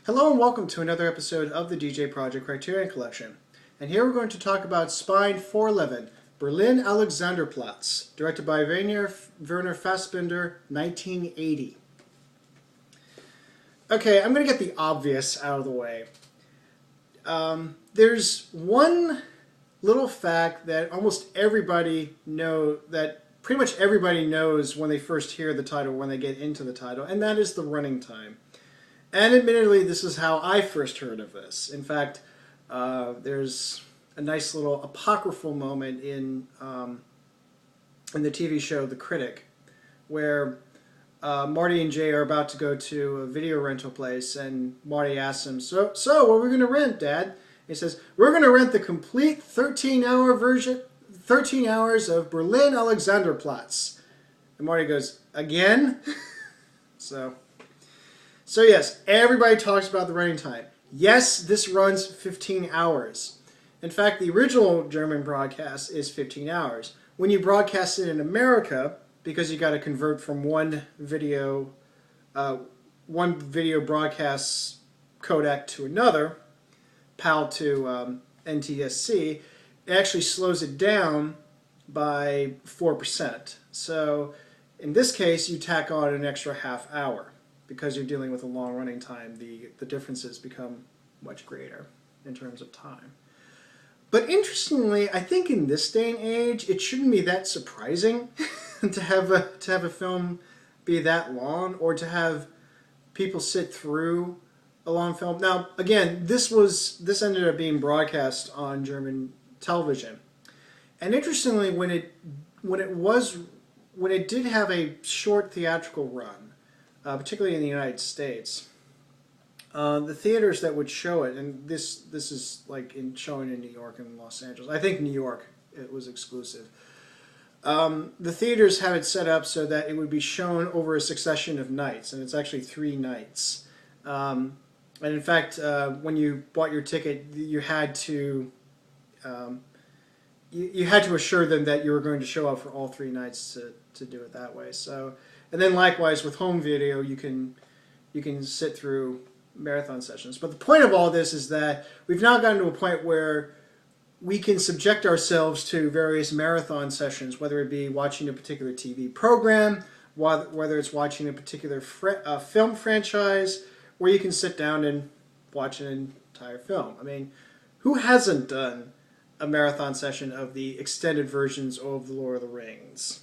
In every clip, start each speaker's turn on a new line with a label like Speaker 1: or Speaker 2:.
Speaker 1: Hello and welcome to another episode of the djproject Criterion Collection. And here we're going to talk about Spine 411, Berlin Alexanderplatz, directed by Werner Fassbinder, 1980. Okay, I'm going to get the obvious out of the way. There's one little fact that pretty much everybody knows when they first hear the title, when they get into the title, and that is the running time. And admittedly, this is how I first heard of this. In fact, there's a nice little apocryphal moment in the TV show The Critic, where Marty and Jay are about to go to a video rental place, and Marty asks him, So what are we going to rent, Dad? He says, we're going to rent the complete 13-hour version, 13 hours of Berlin Alexanderplatz. And Marty goes, again? So yes, everybody talks about the running time. Yes, this runs 15 hours. In fact, the original German broadcast is 15 hours. When you broadcast it in America, because you got to convert from one video broadcast codec to another, PAL to NTSC, it actually slows it down by 4%. So in this case, you tack on an extra half hour. Because you're dealing with a long running time, the differences become much greater in terms of time. But interestingly, I think in this day and age, it shouldn't be that surprising to have a film be that long, or to have people sit through a long film. Now, again, this ended up being broadcast on German television, and interestingly, when it did have a short theatrical run. Particularly in the United States, the theaters that would show it, and this is like showing in New York and Los Angeles. I think New York it was exclusive. The theaters have it set up so that it would be shown over a succession of nights, and it's actually 3 nights. And in fact, when you bought your ticket, you had to assure them that you were going to show up for all 3 nights to do it that way. So. And then likewise with home video, you can sit through marathon sessions. But the point of all this is that we've now gotten to a point where we can subject ourselves to various marathon sessions, whether it be watching a particular TV program, whether it's watching a particular film franchise, where you can sit down and watch an entire film. I mean, who hasn't done a marathon session of the extended versions of The Lord of the Rings?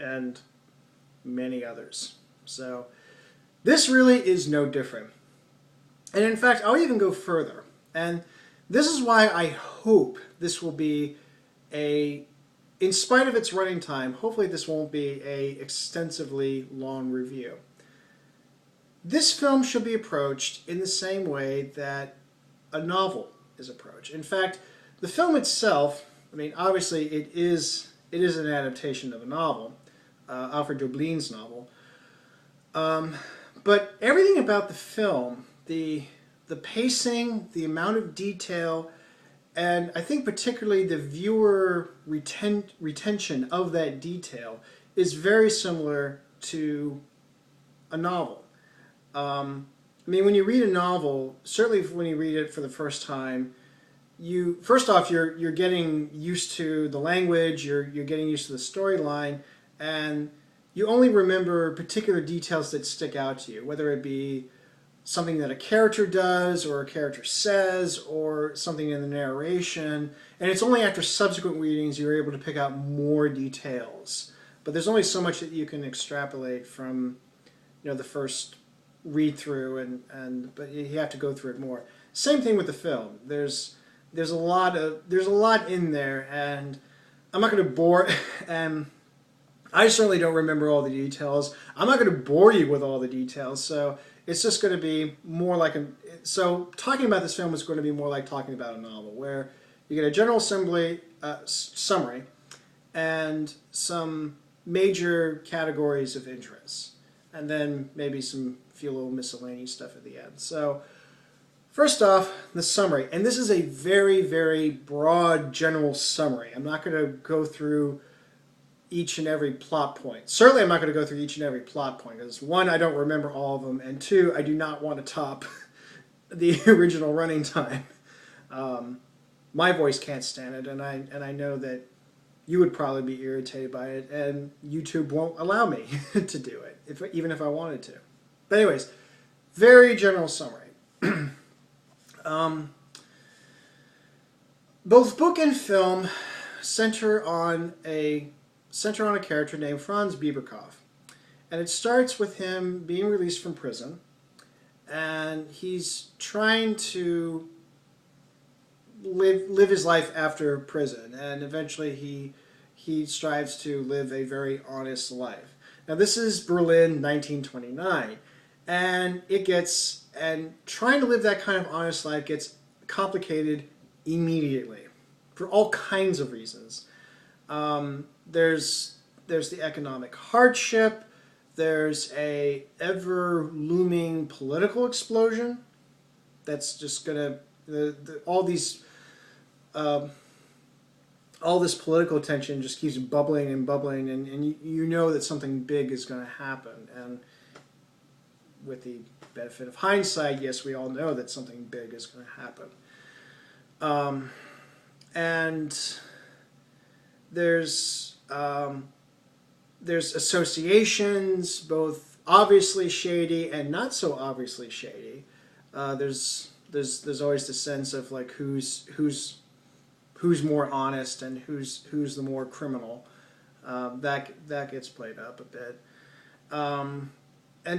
Speaker 1: And many others. So this really is no different. And in fact, I'll even go further. And this is why I hope this will be in spite of its running time, hopefully this won't be a extensively long review. This film should be approached in the same way that a novel is approached. In fact, the film itself, I mean, obviously it is an adaptation of a novel, Alfred Doblin's novel. But everything about the film, the pacing, the amount of detail, and I think particularly the viewer retention of that detail is very similar to a novel. I mean, when you read a novel, certainly when you read it for the first time, first off you're getting used to the language, you're getting used to the storyline, and you only remember particular details that stick out to you, whether it be something that a character does or a character says or something in the narration. And it's only after subsequent readings you're able to pick out more details. But there's only so much that you can extrapolate from the first read through, but you have to go through it more. Same thing with the film. There's a lot in there, and I'm not going to bore and I certainly don't remember all the details. I'm not going to bore you with all the details, so it's just going to be more like so talking about this film is going to be more like talking about a novel, where you get a general summary and some major categories of interest, and then maybe some few little miscellaneous stuff at the end. So first off, the summary, and this is a very, very broad general summary. I'm not going to go through each and every plot point. Certainly I'm not going to go through each and every plot point, because one, I don't remember all of them, and two, I do not want to top the original running time. My voice can't stand it, and I know that you would probably be irritated by it, and YouTube won't allow me to do it, even if I wanted to. But anyways, very general summary. Both book and film center on a character named Franz Bieberkopf, and it starts with him being released from prison, and he's trying to live his life after prison, and eventually he strives to live a very honest life. Now this is Berlin 1929, and trying to live that kind of honest life gets complicated immediately for all kinds of reasons. There's the economic hardship. There's a ever looming political explosion that's just gonna all this political tension just keeps bubbling and bubbling, and you know that something big is going to happen. And with the benefit of hindsight, yes, we all know that something big is going to happen. And there's associations, both obviously shady and not so obviously shady. There's always the sense of like who's more honest and who's the more criminal. That gets played up a bit, and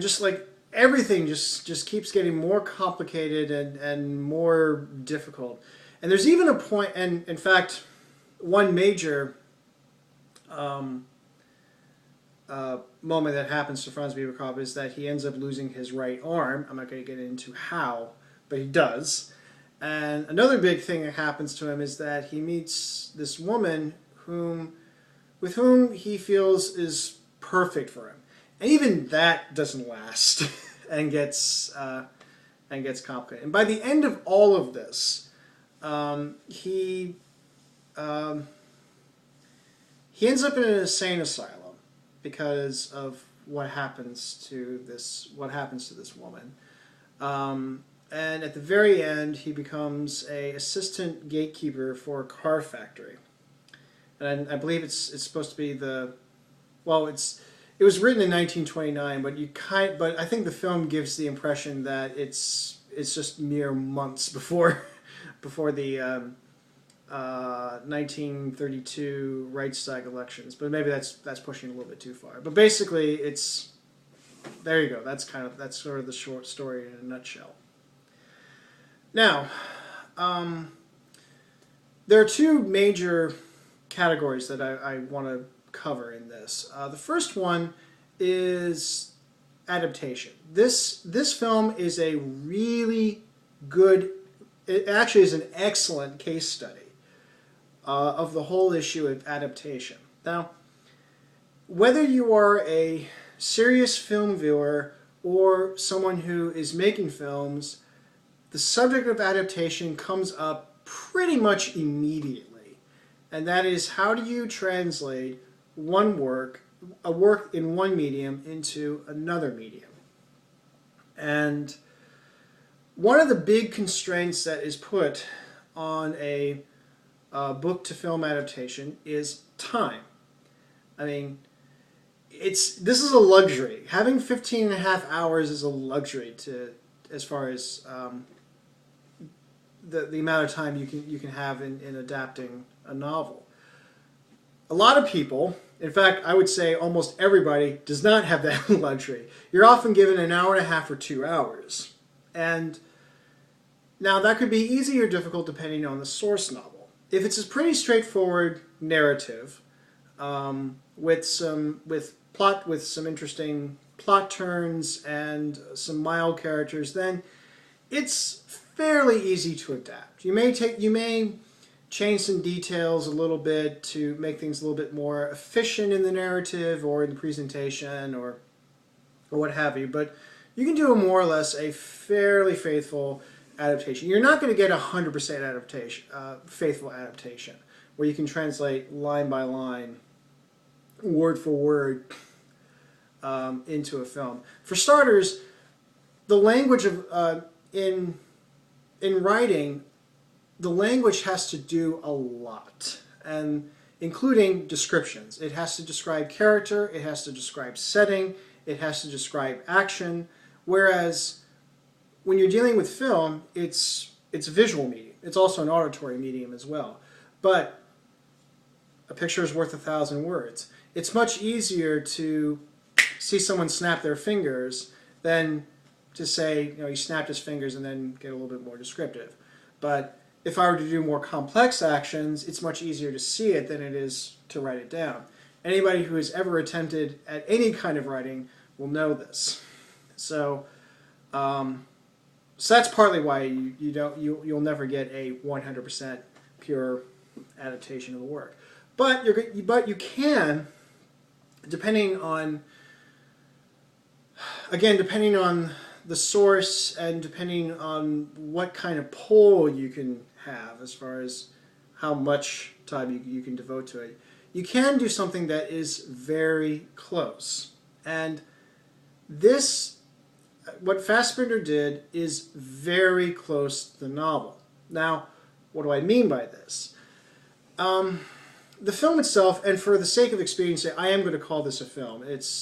Speaker 1: just like everything just keeps getting more complicated and more difficult. And there's even a point, and in fact, one major moment that happens to Franz Bieberkopf is that he ends up losing his right arm. I'm not going to get into how, but he does. And another big thing that happens to him is that he meets this woman with whom he feels is perfect for him. And even that doesn't last and gets complicated. And by the end of all of this, he ends up in an insane asylum because of what happens to this woman. And at the very end, he becomes an assistant gatekeeper for a car factory. And I believe it's supposed to be it was written in 1929, but I think the film gives the impression that it's just mere months before the 1932 Reichstag elections. But maybe that's pushing a little bit too far. But basically, there you go. That's sort of the short story in a nutshell. Now, there are two major categories that I want to cover in this. The first one is adaptation. This film is a really good, it actually is an excellent case study of the whole issue of adaptation. Now, whether you are a serious film viewer or someone who is making films, the subject of adaptation comes up pretty much immediately. And that is, how do you translate a work in one medium into another medium? And one of the big constraints that is put on a book-to-film adaptation is time. I mean, this is a luxury. Having 15 and a half hours is a luxury as far as the amount of time you can have in adapting a novel. A lot of people, in fact, I would say almost everybody, does not have that luxury. You're often given an hour and a half or 2 hours. And now that could be easy or difficult depending on the source novel. If it's a pretty straightforward narrative with some interesting plot turns and some mild characters, then it's fairly easy to adapt. You may change some details a little bit to make things a little bit more efficient in the narrative or in the presentation or what have you, but you can do more or less a fairly faithful adaptation. You're not going to get 100% faithful adaptation, where you can translate line by line, word for word, into a film. For starters, the language in in writing, the language has to do a lot, and including descriptions. It has to describe character, it has to describe setting, it has to describe action, whereas when you're dealing with film, it's a visual medium. It's also an auditory medium as well. But a picture is worth 1,000 words. It's much easier to see someone snap their fingers than to say, he snapped his fingers and then get a little bit more descriptive. But if I were to do more complex actions, it's much easier to see it than it is to write it down. Anybody who has ever attempted at any kind of writing will know this. So that's partly why you'll never get a 100% pure adaptation of the work. But you can, depending on the source and depending on what kind of pull you can have as far as how much time you can devote to it, you can do something that is very close. And what Fassbinder did is very close to the novel. Now, what do I mean by this? The film itself, and for the sake of expedience, I am going to call this a film. It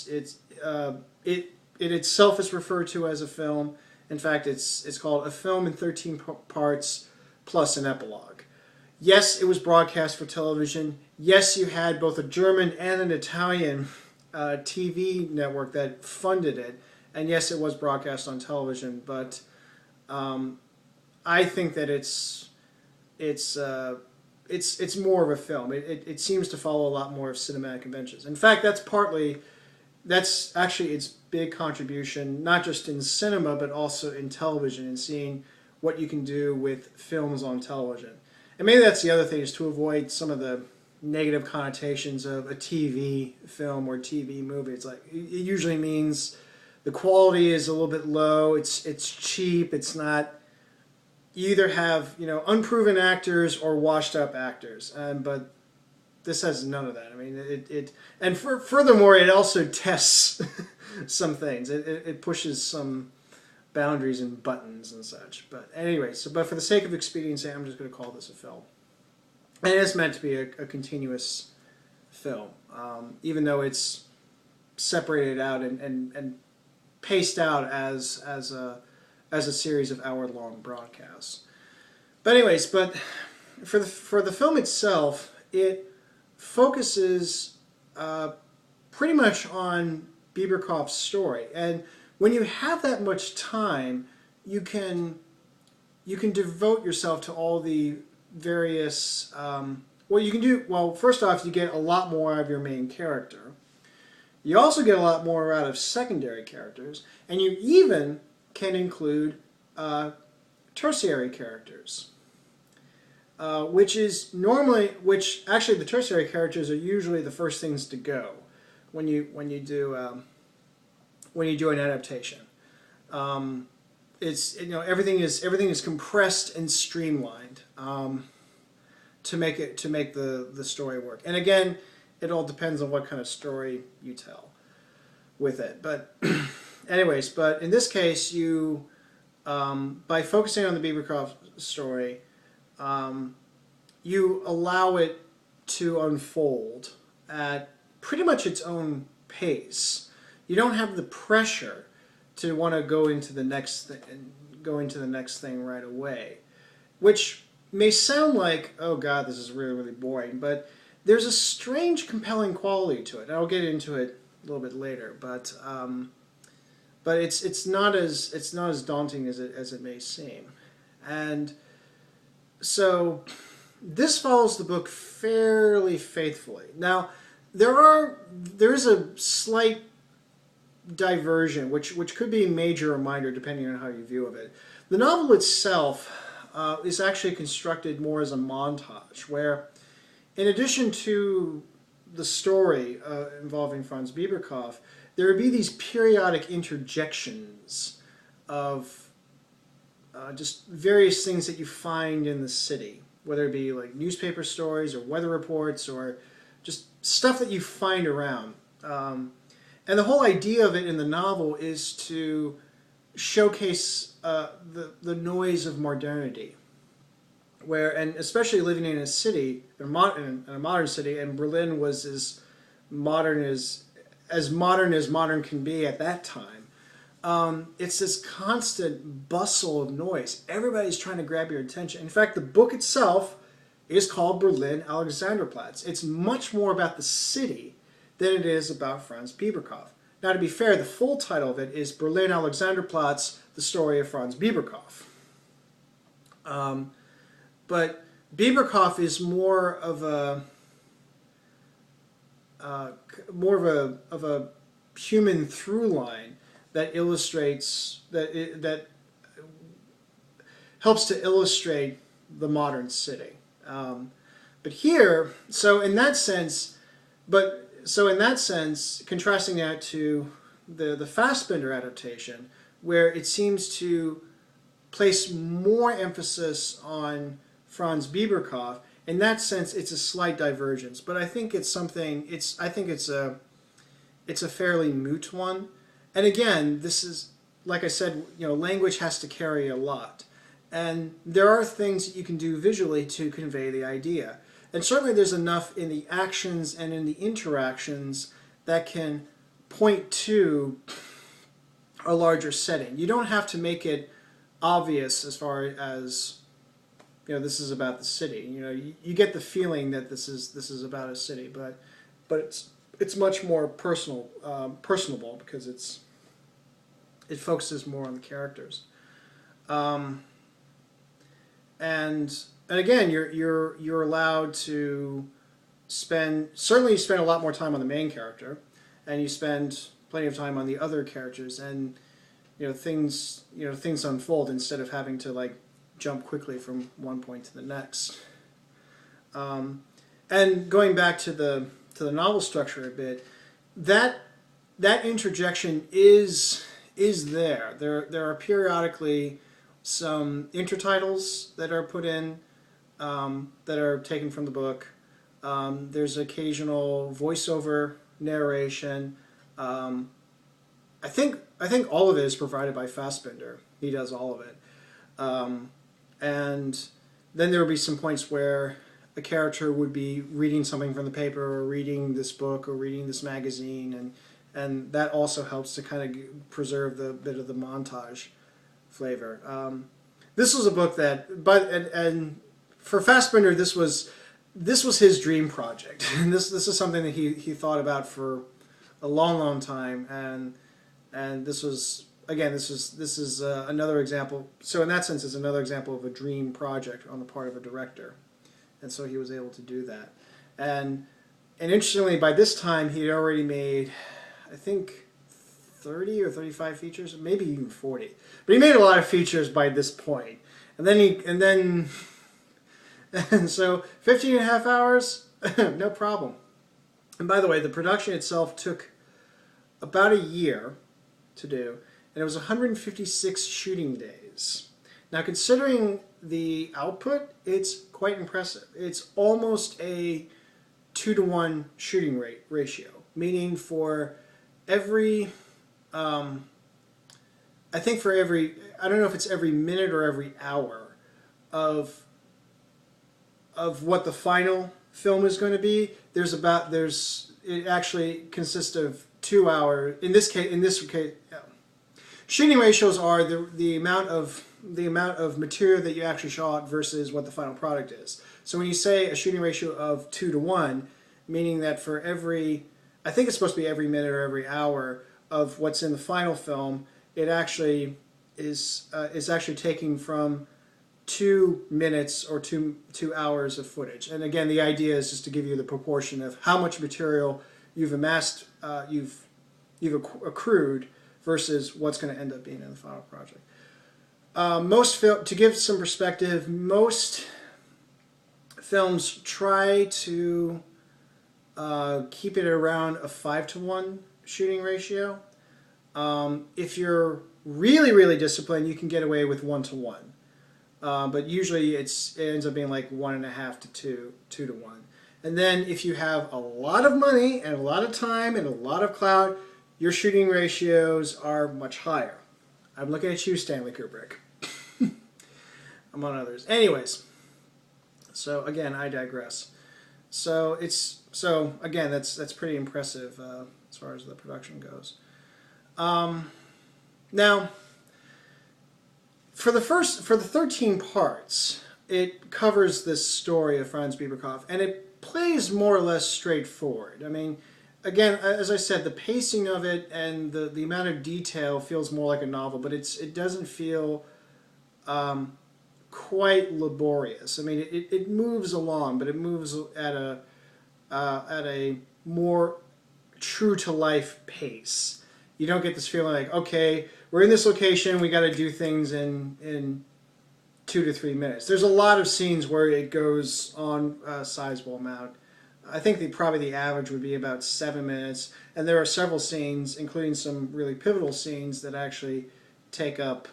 Speaker 1: itself is referred to as a film. In fact, it's called a film in 13 parts plus an epilogue. Yes, it was broadcast for television. Yes, you had both a German and an Italian TV network that funded it. And yes, it was broadcast on television. But I think that it's more of a film. It seems to follow a lot more of cinematic conventions. In fact, that's actually its big contribution, not just in cinema, but also in television, and seeing what you can do with films on television. And maybe that's the other thing, is to avoid some of the negative connotations of a TV film or TV movie. It's like, it usually means the quality is a little bit low, it's cheap, it's not... You either have, unproven actors or washed up actors, but this has none of that. I mean, furthermore, it also tests some things. It pushes some boundaries and buttons and such. But anyway, but for the sake of expediency, I'm just going to call this a film. And it's meant to be a continuous film, even though it's separated out and paced out as a series of hour-long broadcasts. But anyways, for the film itself, it focuses pretty much on Bieberkopf's story. And when you have that much time, you can devote yourself to all the various... first off, you get a lot more out of your main character. You also get a lot more out of secondary characters, and you even can include tertiary characters, which actually the tertiary characters are usually the first things to go when you do an adaptation. It's everything is compressed and streamlined to make the story work. And again, it all depends on what kind of story you tell with it. But anyways, but in this case, you by focusing on the Bieberkopf story, you allow it to unfold at pretty much its own pace. You don't have the pressure to want to go into the next thing right away, which may sound like, oh God, this is really, really boring, but there's a strange, compelling quality to it. And I'll get into it a little bit later, but it's not as daunting as it may seem. And so this follows the book fairly faithfully. Now, there is a slight diversion, which could be major or minor depending on how you view of it. The novel itself is actually constructed more as a montage, where in addition to the story involving Franz Bieberkopf, there would be these periodic interjections of just various things that you find in the city, whether it be like newspaper stories or weather reports or just stuff that you find around. And the whole idea of it in the novel is to showcase the noise of modernity, and especially living in a city, in a modern city, and Berlin was as modern can be at that time. It's this constant bustle of noise. Everybody's trying to grab your attention. In fact, the book itself is called Berlin Alexanderplatz. It's much more about the city than it is about Franz Biberkopf. Now, to be fair, the full title of it is Berlin Alexanderplatz, the story of Franz Biberkopf. But Biberkopf is more of a human through line that illustrates that helps to illustrate the modern city. But here, so in that sense, contrasting that to the Fassbinder adaptation, where it seems to place more emphasis on Franz Biberkopf, in that sense, it's a slight divergence. But I think it's something. I think it's a fairly moot one. And again, this is, like I said, language has to carry a lot. And there are things that you can do visually to convey the idea. And certainly there's enough in the actions and in the interactions that can point to a larger setting. You don't have to make it obvious as far as, this is about the city. You get the feeling that this is about a city, but it's much more personable because it focuses more on the characters. And again, you're allowed to spend a lot more time on the main character, and you spend plenty of time on the other characters, and things unfold instead of having to jump quickly from one point to the next. And going back to the novel structure a bit, that interjection is there. There are periodically some intertitles that are put in that are taken from the book. There's occasional voiceover narration. I think all of it is provided by Fassbinder. He does all of it. And then there will be some points where a character would be reading something from the paper or reading this book or reading this magazine, and that also helps to kind of preserve the bit of the montage flavor. This was a book that, and for Fassbinder, this was his dream project. And this is something that he thought about for a long time, and this was, again, this is another example. So in that sense, it's another example of a dream project on the part of a director, and so he was able to do that. And interestingly, by this time, he had already made, I think, 30 or 35 features, maybe even 40. But he made a lot of features by this point. And so 15 and a half hours, no problem. And by the way, the production itself took about a year to do, and it was 156 shooting days. Now, considering the output, it's quite impressive. It's almost a 2-to-1 shooting rate ratio, meaning for every, I don't know if it's every minute or every hour of what the final film is going to be, it actually consists of 2 hours. In this case, shooting ratios are the amount of material that you actually shot versus what the final product is. So when you say a shooting ratio of 2-to-1, meaning that for every, I think it's supposed to be every minute or every hour of what's in the final film, it actually is actually taking from 2 minutes or 2 hours of footage. And again, the idea is just to give you the proportion of how much material you've amassed, you've accrued versus what's going to end up being in the final project. To give some perspective, most films try to keep it around a 5-to-1 shooting ratio. If you're really disciplined, you can get away with 1-to-1. But usually it ends up being like 1.5 to 2-to-1. And then if you have a lot of money and a lot of time and a lot of clout, your shooting ratios are much higher. I'm looking at you, Stanley Kubrick. Among others. Anyways, so again, I digress. So again, that's pretty impressive as far as the production goes. Now, for the 13 parts, it covers this story of Franz Biberkopf, and it plays more or less straightforward. I mean, again, as I said, the pacing of it and the amount of detail feels more like a novel, but it doesn't feel quite laborious. I mean, it moves along, but it moves at a more true to life pace. You don't get this feeling like, okay, we're in this location, we got to do things in 2 to 3 minutes. There's a lot of scenes where it goes on a sizable amount. I think probably the average would be about 7 minutes, and there are several scenes, including some really pivotal scenes, that actually take up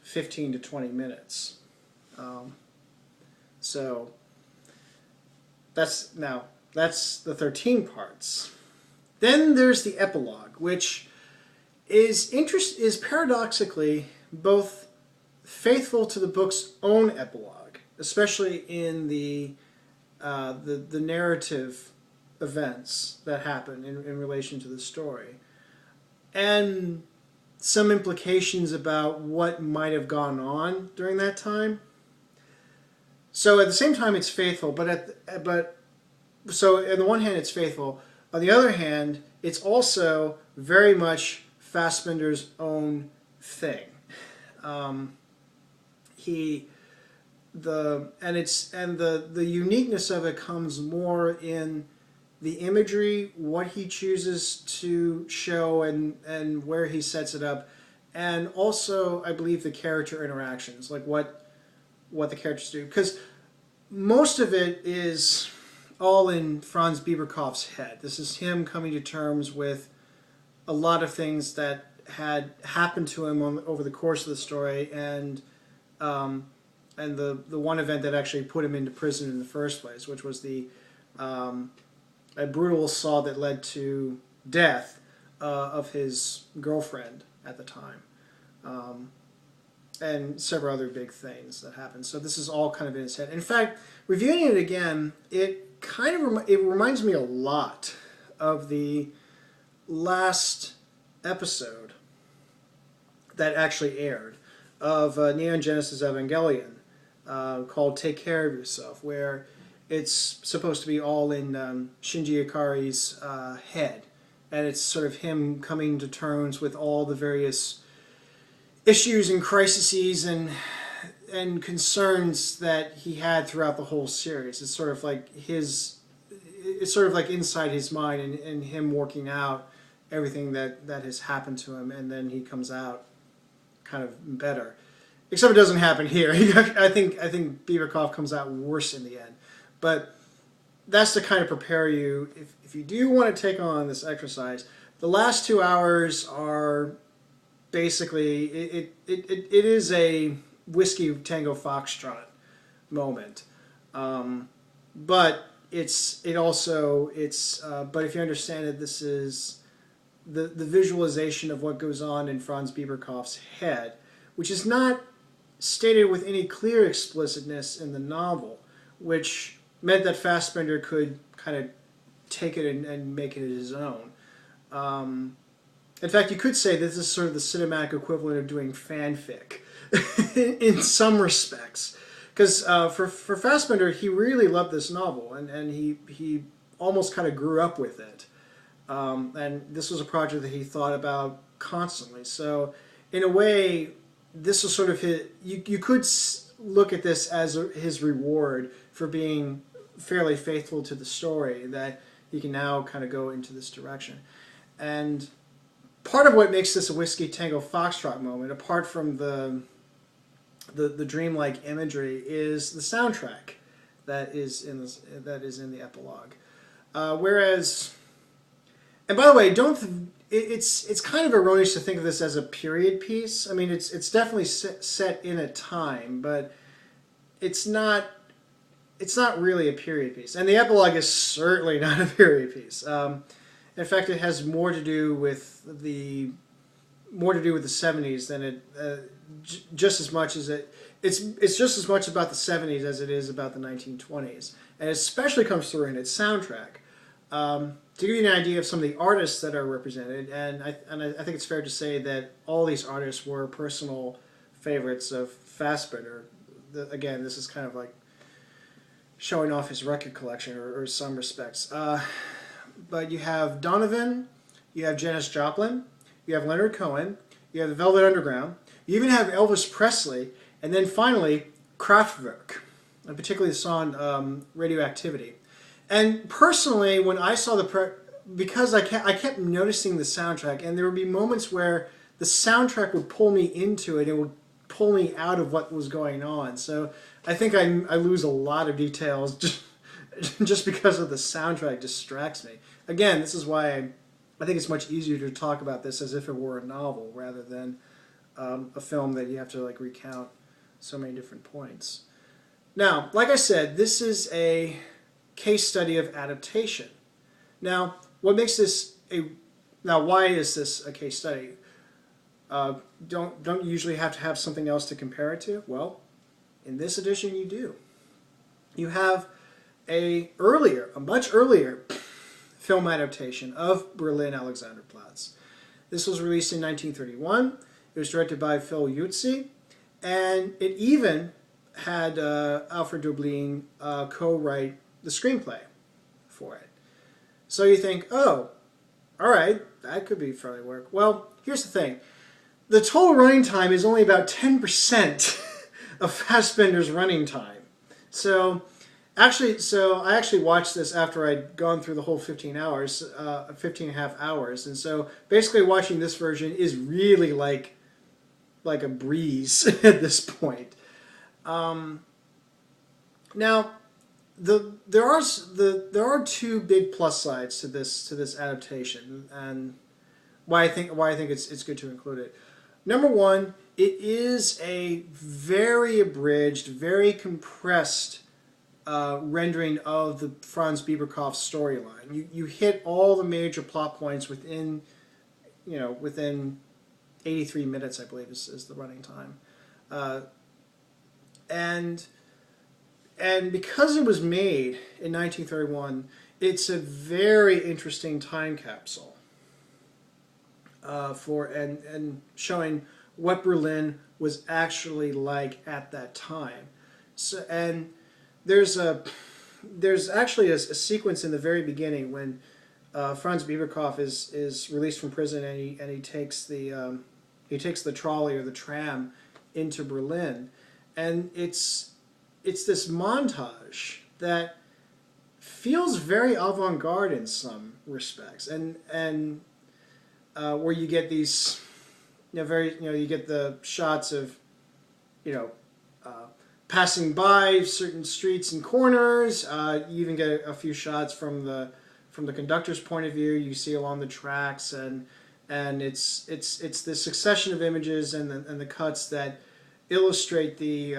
Speaker 1: 15 to 20 minutes. So that's the 13 parts. Then there's the epilogue, which is paradoxically both faithful to the book's own epilogue, especially in the narrative events that happen in relation to the story, and some implications about what might have gone on during that time. So at the same time, it's faithful, so on the one hand, it's faithful. On the other hand, it's also very much Fassbinder's own thing. The uniqueness of it comes more in the imagery, what he chooses to show, and where he sets it up, and also I believe the character interactions, like what the characters do, because most of it is all in Franz Biberkopf's head. This is him coming to terms with a lot of things that had happened to him over the course of the story, and the one event that actually put him into prison in the first place, which was a brutal assault that led to death of his girlfriend at the time, and several other big things that happened. So this is all kind of in his head. In fact, reviewing it again, it reminds me a lot of the last episode that actually aired of Neon Genesis Evangelion, called Take Care of Yourself, where it's supposed to be all in Shinji Ikari's head, and it's sort of him coming to terms with all the various issues and crises and concerns that he had throughout the whole series. It's sort of like inside his mind, and him working out everything that has happened to him, and then he comes out kind of better. Except it doesn't happen here. I think Biberkopf comes out worse in the end. But that's to kind of prepare you, if you do want to take on this exercise. The last 2 hours are basically, it is a Whiskey Tango Foxtrot moment. But if you understand it, this is the visualization of what goes on in Franz Biberkopf's head, which is not stated with any clear explicitness in the novel, which meant that Fassbinder could kind of take it and make it his own. In fact, you could say this is sort of the cinematic equivalent of doing fanfic in some respects. Because for Fassbinder, he really loved this novel, and he almost kind of grew up with it. And this was a project that he thought about constantly. So in a way, this was sort of his, you could look at this as his reward for being fairly faithful to the story, that he can now kind of go into this direction. And part of what makes this a Whiskey Tango Foxtrot moment, apart from the dreamlike imagery, is the soundtrack that is in the epilogue. Whereas, and by the way, it's kind of erroneous to think of this as a period piece. I mean, it's definitely set in a time, but it's not really a period piece. And the epilogue is certainly not a period piece. In fact, it has more to do with the more to do with the 70s than it just as much as it's just as much about the 70s as it is about the 1920s, and it especially comes through in its soundtrack. To give you an idea of some of the artists that are represented, and I think it's fair to say that all these artists were personal favorites of Fassbinder. Again, this is kind of like showing off his record collection, or some respects. But you have Donovan, you have Janis Joplin, you have Leonard Cohen, you have the Velvet Underground, you even have Elvis Presley, and then finally Kraftwerk, and particularly the song Radioactivity. And personally, when I saw because I kept noticing the soundtrack, and there would be moments where the soundtrack would pull me into it, and would pull me out of what was going on. So I think I lose a lot of details just because of the soundtrack distracts me. Again, this is why I think it's much easier to talk about this as if it were a novel rather than a film that you have to like recount so many different points. Now, like I said, this is a case study of adaptation. Now, what makes this why is this a case study? Don't you usually have to have something else to compare it to? Well, in this edition you do. You have a much earlier film adaptation of Berlin Alexanderplatz. This was released in 1931. It was directed by Phil Yuzzi, and it even had Alfred Döblin co-write the screenplay for it. So you think, oh, all right, that could be fairly work. Well, here's the thing. The total running time is only about 10% of Fassbinder's running time. So I actually watched this after I'd gone through the whole 15 and a half hours. And so basically watching this version is really like a breeze at this point. Now, there are two big plus sides to this adaptation, and why I think it's good to include it. Number one, it is a very abridged, very compressed rendering of the Franz Bieberkopf storyline. You hit all the major plot points within 83 minutes, I believe, is the running time, and because it was made in 1931, it's a very interesting time capsule and showing what Berlin was actually like at that time. So, and there's actually a sequence in the very beginning when Franz Bieberkopf is released from prison, and he takes the trolley or the tram into Berlin, and it's this montage that feels very avant-garde in some respects, and where you get these, you get the shots of, passing by certain streets and corners. You even get a few shots from the conductor's point of view. You see along the tracks, and it's this succession of images and the cuts that illustrate the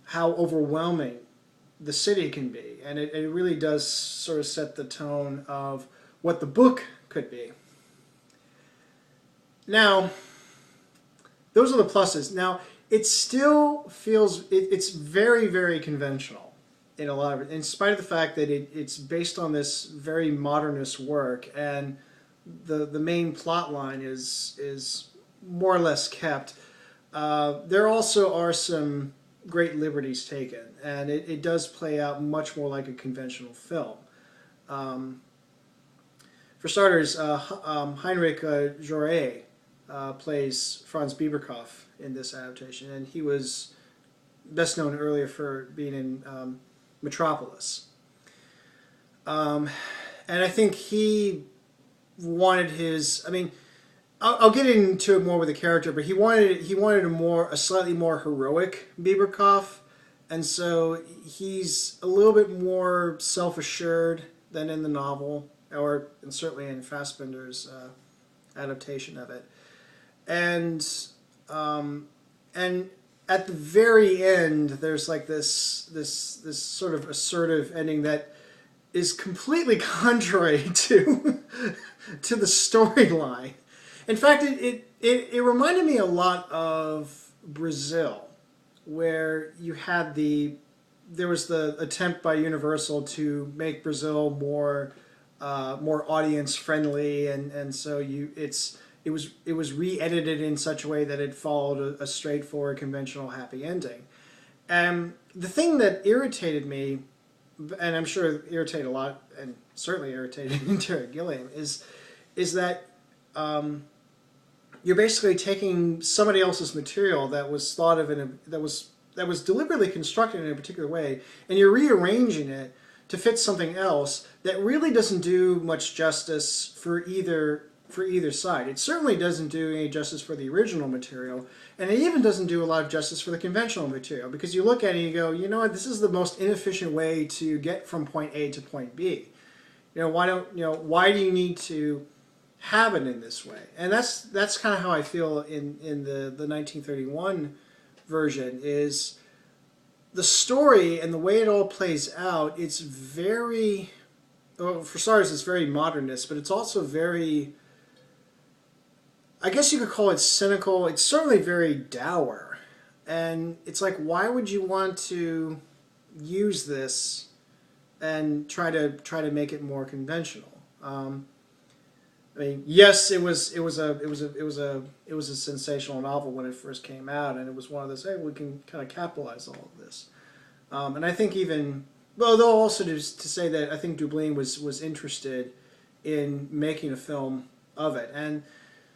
Speaker 1: how overwhelming the city can be, and it really does sort of set the tone of what the book could be. Now, those are the pluses. Now, it still feels it's very, very conventional in a lot of it, in spite of the fact that it's based on this very modernist work, and the main plot line is more or less kept. There also are some great liberties taken, and it does play out much more like a conventional film. For starters, Heinrich Jaurès plays Franz Bieberkopf in this adaptation, and he was best known earlier for being in Metropolis. And I think he wanted his, I'll get into it more with the character, but he wanted a slightly more heroic Bieberkopf, and so he's a little bit more self-assured than in the novel, and certainly in Fassbinder's adaptation of it. And at the very end, there's like this sort of assertive ending that is completely contrary to the storyline. In fact, it reminded me a lot of Brazil, where you had there was the attempt by Universal to make Brazil more audience friendly, and so it was re-edited in such a way that it followed a straightforward conventional happy ending. And the thing that irritated me, and I'm sure it irritated a lot, and certainly irritated Terry Gilliam, is that you're basically taking somebody else's material that was thought of that was deliberately constructed in a particular way, and you're rearranging it to fit something else that really doesn't do much justice for either side. It certainly doesn't do any justice for the original material, and it even doesn't do a lot of justice for the conventional material, because you look at it and you go, you know what, this is the most inefficient way to get from point A to point B. Why do you need to have it in this way? And that's kind of how I feel in the 1931 version. Is the story and the way it all plays out, it's very, well, for starters, it's very modernist, but it's also very, I guess you could call it cynical. It's certainly very dour. And it's like, why would you want to use this and try to make it more conventional? I mean, yes, it was a sensational novel when it first came out, and it was one of those, hey, we can kind of capitalize all of this. And I think even, well, though also to say that I think Dublin was interested in making a film of it. And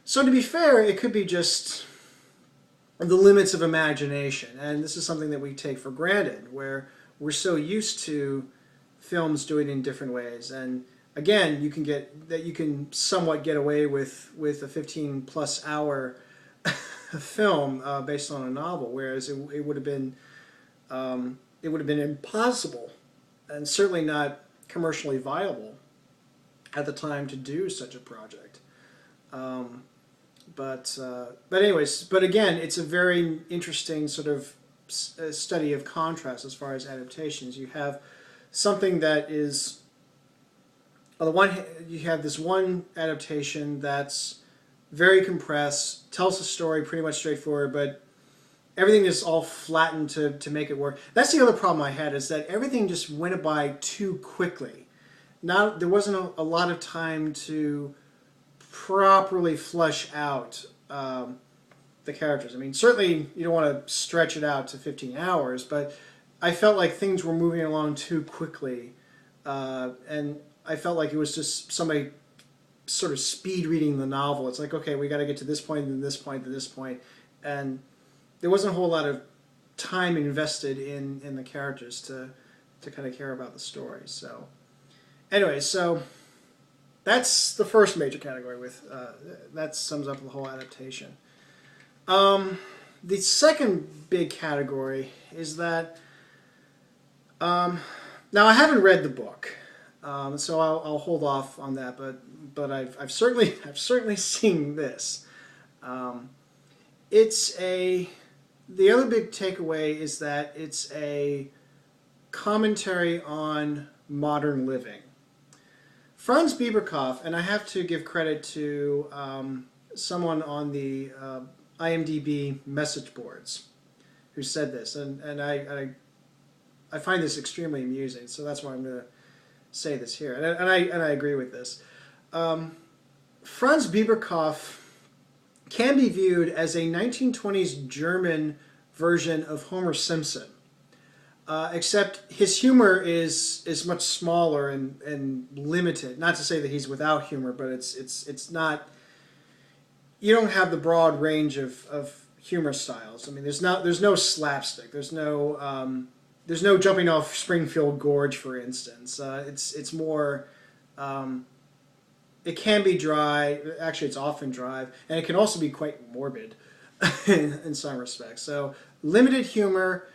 Speaker 1: so to be fair, it could be just the limits of imagination. And this is something that we take for granted, where we're so used to films doing it in different ways. And again, you can somewhat get away with a 15+ hour film based on a novel, whereas it would have been impossible, and certainly not commercially viable at the time to do such a project. But again, it's a very interesting sort of study of contrast as far as adaptations. You have something that is, on the one hand, you have this one adaptation that's very compressed, tells the story pretty much straightforward, but everything is all flattened to make it work. That's the other problem I had, is that everything just went by too quickly. There wasn't a lot of time to properly flesh out the characters. I mean, certainly you don't want to stretch it out to 15 hours, but I felt like things were moving along too quickly, and I felt like it was just somebody sort of speed reading the novel. It's like, okay, we got to get to this point, and this point, and this point, and there wasn't a whole lot of time invested in the characters to kind of care about the story. So anyway, so that's the first major category. That sums up the whole adaptation. The second big category is that now I haven't read the book, so I'll hold off on that. But I've certainly seen this. The other big takeaway is that it's a commentary on modern living. Franz Bieberkopf, and I have to give credit to someone on the IMDb message boards who said this, and I find this extremely amusing, so that's why I'm going to say this here, and I agree with this. Franz Bieberkopf can be viewed as a 1920s German version of Homer Simpson, except his humor is much smaller and limited. Not to say that he's without humor, but it's not. You don't have the broad range of humor styles. I mean, there's no slapstick. There's no jumping off Springfield Gorge, for instance. It's more. It can be dry. Actually, it's often dry, and it can also be quite morbid in some respects. So limited humor.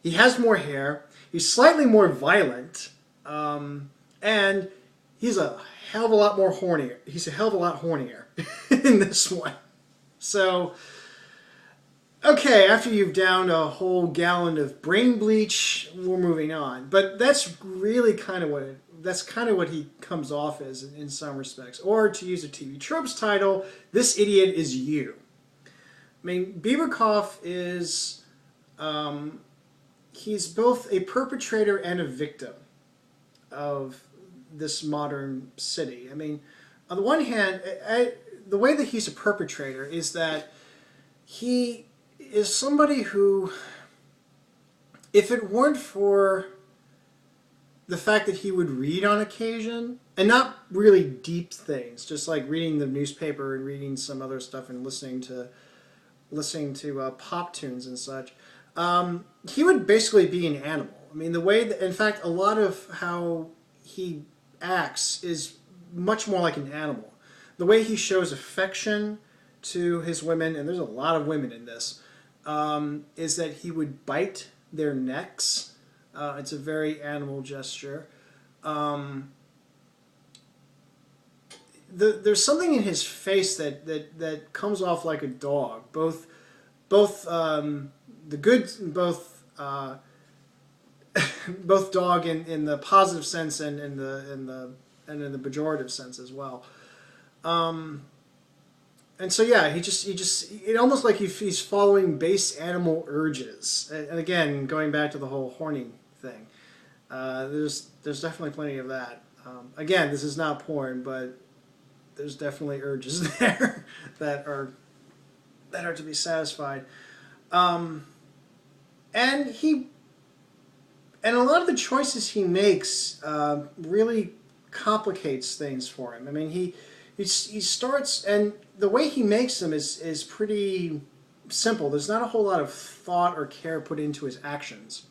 Speaker 1: He has more hair. He's slightly more violent, and he's a hell of a lot more hornier. He's a hell of a lot hornier in this one. So, okay, after you've downed a whole gallon of brain bleach, we're moving on. But that's really kind of that's kind of what he comes off as in some respects. Or to use a TV Tropes title, This Idiot Is You. I mean, Bieberkoff is, he's both a perpetrator and a victim of this modern city. I mean, on the one hand, the way that he's a perpetrator is that he is somebody who, if it weren't for the fact that he would read on occasion, and not really deep things, just like reading the newspaper and reading some other stuff and listening to pop tunes and such, he would basically be an animal. I mean, the way that, in fact, a lot of how he acts is much more like an animal. The way he shows affection to his women, and there's a lot of women in this, is that he would bite their necks. It's a very animal gesture. There's something in his face that comes off like a dog. Both the good, both dog in the positive sense and in the pejorative sense as well. And so yeah, he just it almost like he's following base animal urges. And again, going back to the whole horny thing, there's definitely plenty of that. Again, this is not porn, but there's definitely urges there that are to be satisfied. And a lot of the choices he makes really complicates things for him. I mean, he starts, and the way he makes them is pretty simple. There's not a whole lot of thought or care put into his actions.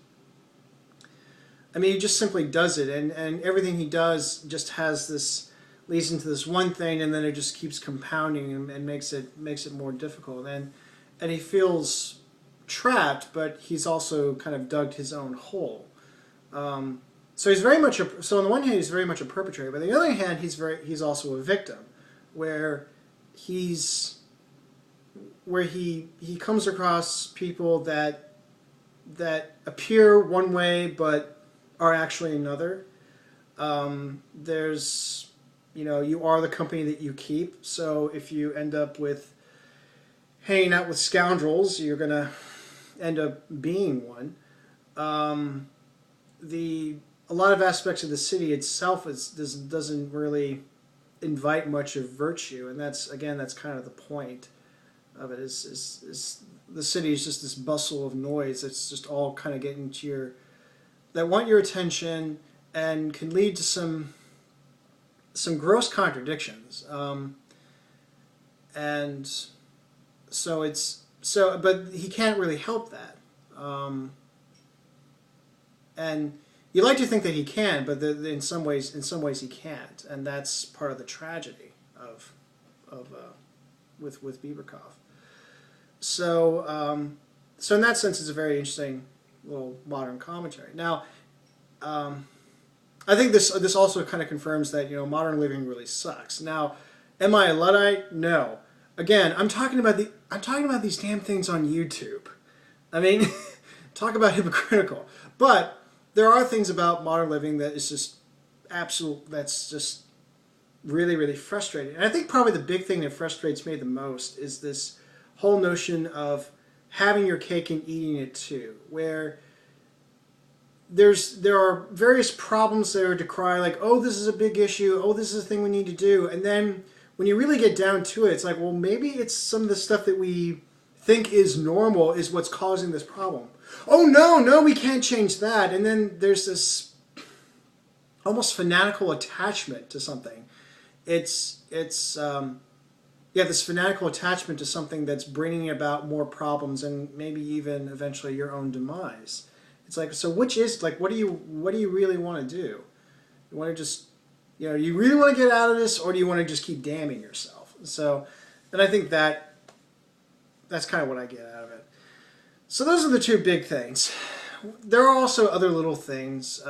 Speaker 1: I mean, he just simply does it, and everything he does just has this, leads into this one thing, and then it just keeps compounding and makes it more difficult. And he feels trapped, but he's also kind of dug his own hole. So he's very much so on the one hand he's very much a perpetrator, but on the other hand he's also a victim, where he comes across people that appear one way but are actually another. There's, you are the company that you keep. So if you end up with hanging out with scoundrels, you're gonna end up being one. A lot of aspects of the city itself doesn't really invite much of virtue, and that's kind of the point of it. Is the city is just this bustle of noise that's just all kind of getting to that want your attention and can lead to some gross contradictions. And so but he can't really help that. And you like to think that he can, but in some ways he can't, and that's part of the tragedy with Bieberkoff. So in that sense, it's a very interesting little modern commentary. Now, I think this also kind of confirms that modern living really sucks. Now, am I a Luddite? No. Again, I'm talking about these damn things on YouTube. I mean, talk about hypocritical, but there are things about modern living that is just that's just really, really frustrating. And I think probably the big thing that frustrates me the most is this whole notion of having your cake and eating it too, where there are various problems that are decried, like, oh, this is a big issue, oh, this is a thing we need to do, and then when you really get down to it, it's like, well, maybe it's some of the stuff that we think is normal is what's causing this problem. Oh, no, we can't change that. And then there's this almost fanatical attachment to something. It's this fanatical attachment to something that's bringing about more problems and maybe even eventually your own demise. It's like, so which is, like, what do you really want to do? You want to just, you really want to get out of this, or do you want to just keep damning yourself? So, and I think that's kind of what I get out of it. So those are the two big things. There are also other little things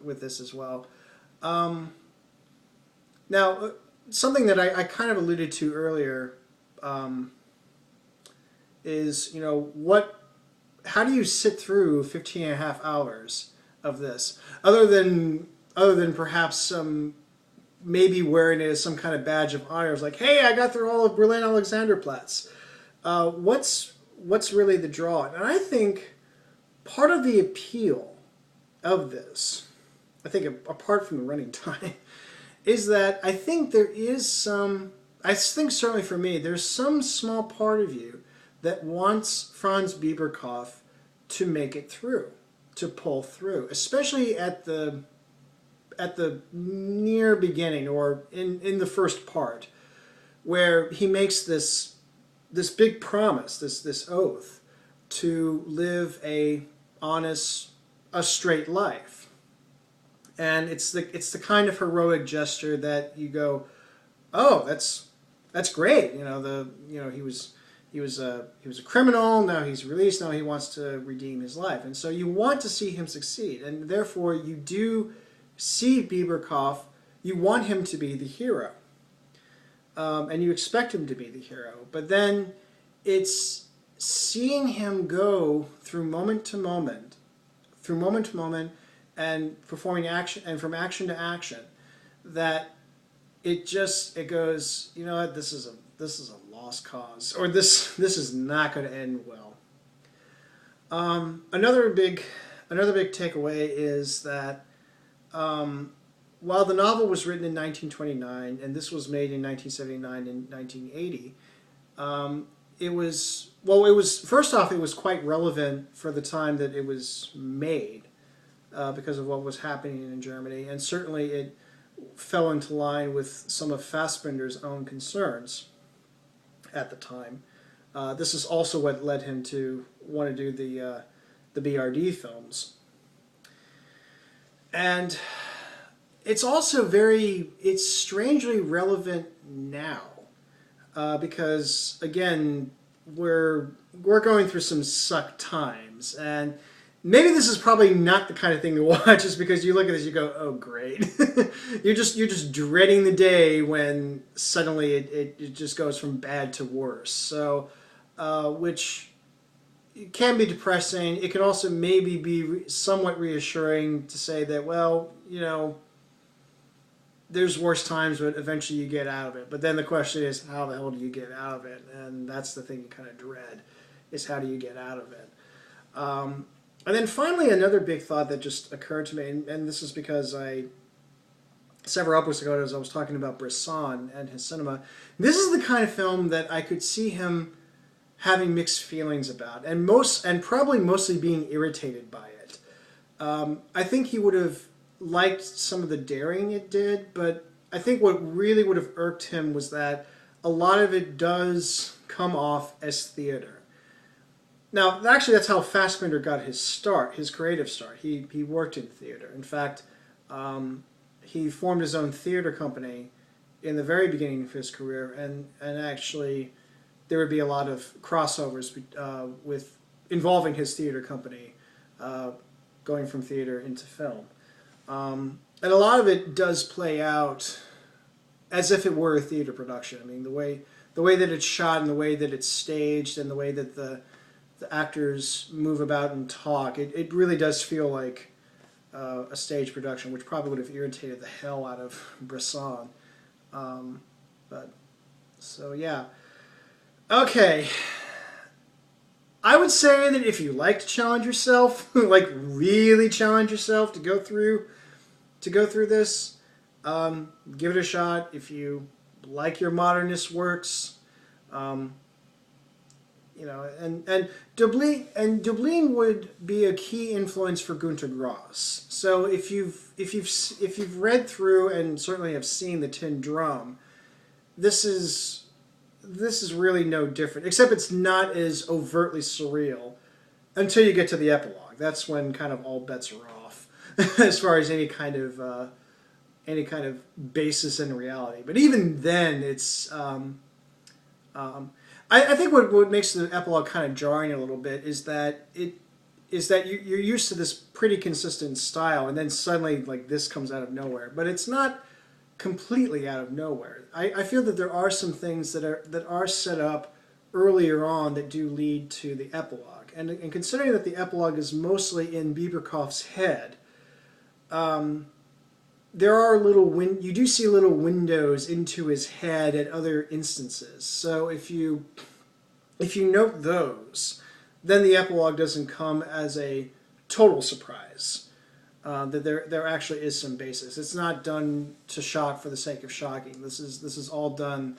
Speaker 1: with this as well. Now, something that I kind of alluded to earlier is, how do you sit through 15 and a half hours of this? Other than other than perhaps some maybe wearing it as some kind of badge of honor. It's like, hey, I got through all of Berlin Alexanderplatz. What's really the draw? And I think part of the appeal of this, I think apart from the running time, is that I think there is some, I think certainly for me, there's some small part of you that wants Franz Biberkopf to make it through, to pull through, especially at the near beginning or in the first part, where he makes this big promise, this oath to live a honest, a straight life. And it's the kind of heroic gesture that you go, oh, that's great. He was a criminal. Now he's released. Now he wants to redeem his life, and so you want to see him succeed, and therefore you do see Biberkopf. You want him to be the hero, and you expect him to be the hero. But then it's seeing him go through moment to moment, and performing action, and from action to action, that it goes, you know what, this is a lost cause, or this is not going to end well. Another big takeaway is that while the novel was written in 1929 and this was made in 1979 and 1980, it was first off, it was quite relevant for the time that it was made, because of what was happening in Germany, and certainly it fell into line with some of Fassbinder's own concerns at the time. This is also what led him to want to do the BRD films. And it's also it's strangely relevant now, because again, we're going through some suck times, and maybe this is probably not the kind of thing to watch, just because you look at this, you go, "Oh, great!" you're just dreading the day when suddenly it just goes from bad to worse. So, which can be depressing. It can also maybe be somewhat reassuring to say that, well, there's worse times, but eventually you get out of it. But then the question is, how the hell do you get out of it? And that's the thing you kind of dread, is how do you get out of it? And then finally, another big thought that just occurred to me, and this is because several episodes ago, as I was talking about Bresson and his cinema, this is the kind of film that I could see him having mixed feelings about, and probably mostly being irritated by it. I think he would have liked some of the daring it did, but I think what really would have irked him was that a lot of it does come off as theater. Now, actually, that's how Fassbinder got his start, his creative start. He worked in theater. In fact, he formed his own theater company in the very beginning of his career, and actually there would be a lot of crossovers with involving his theater company, going from theater into film. And a lot of it does play out as if it were a theater production. I mean, the way that it's shot, and the way that it's staged, and the way that the actors move about and talk, it really does feel like a stage production, which probably would have irritated the hell out of Bresson. But so yeah. Okay. I would say that if you like to challenge yourself, like really challenge yourself to go through this, give it a shot. If you like your modernist works, and Döblin would be a key influence for Günter Grass. So if you've read through and certainly have seen The Tin Drum, this is really no different, except it's not as overtly surreal until you get to the epilogue. That's when kind of all bets are off as far as any kind of basis in reality. But even then, it's I think what makes the epilogue kind of jarring a little bit is that you're used to this pretty consistent style, and then suddenly like this comes out of nowhere. But it's not completely out of nowhere. I feel that there are some things that are set up earlier on that do lead to the epilogue, and considering that the epilogue is mostly in Biberkopf's head, there are you do see little windows into his head at other instances. So if you note those, then the epilogue doesn't come as a total surprise. That there actually is some basis. It's not done to shock for the sake of shocking. This is all done.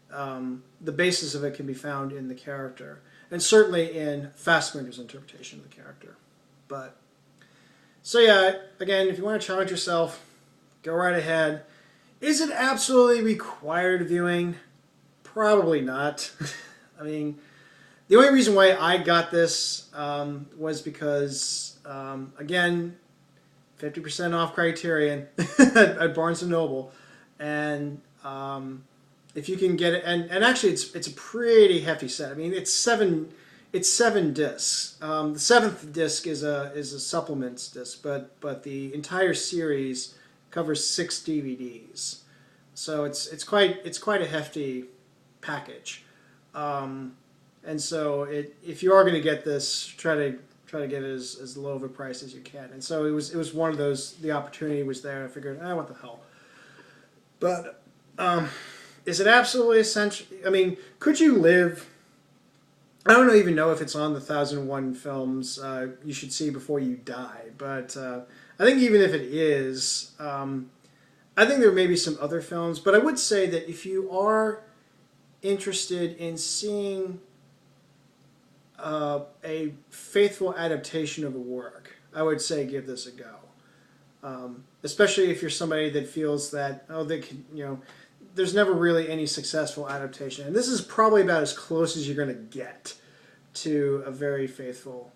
Speaker 1: The basis of it can be found in the character, and certainly in Fassbinder's interpretation of the character. But so yeah, again, if you want to challenge yourself, go right ahead. Is it absolutely required viewing? Probably not. I mean, the only reason why I got this was because, again, 50% off Criterion at Barnes & Noble. And if you can get it, and actually it's a pretty hefty set. I mean, it's seven discs. The seventh disc is a supplements disc, but the entire series covers 6 DVDs. So it's quite a hefty package. And so if you are going to get this, try to get it as low of a price as you can. And so it was one of those. The opportunity was there. I figured, what the hell. But is it absolutely essential? I mean, could you live? I don't even know if it's on the 1001 films you should see before you die. But I think even if it is, I think there may be some other films. But I would say that if you are interested in seeing a faithful adaptation of a work, I would say give this a go. Especially if you're somebody that feels that they can, there's never really any successful adaptation, and this is probably about as close as you're going to get to a very faithful.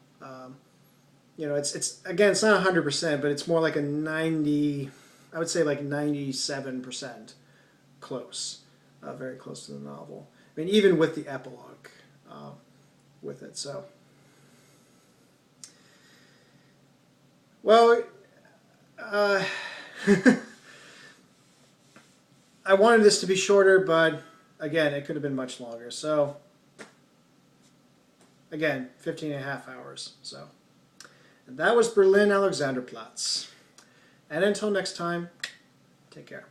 Speaker 1: It's again, it's not 100%, but it's more like a 90. I would say like 97% close, very close to the novel. I mean, even with the epilogue with it. So, well, I wanted this to be shorter, but again, it could have been much longer. So, again, 15.5 hours. So, and that was Berlin Alexanderplatz. And until next time, take care.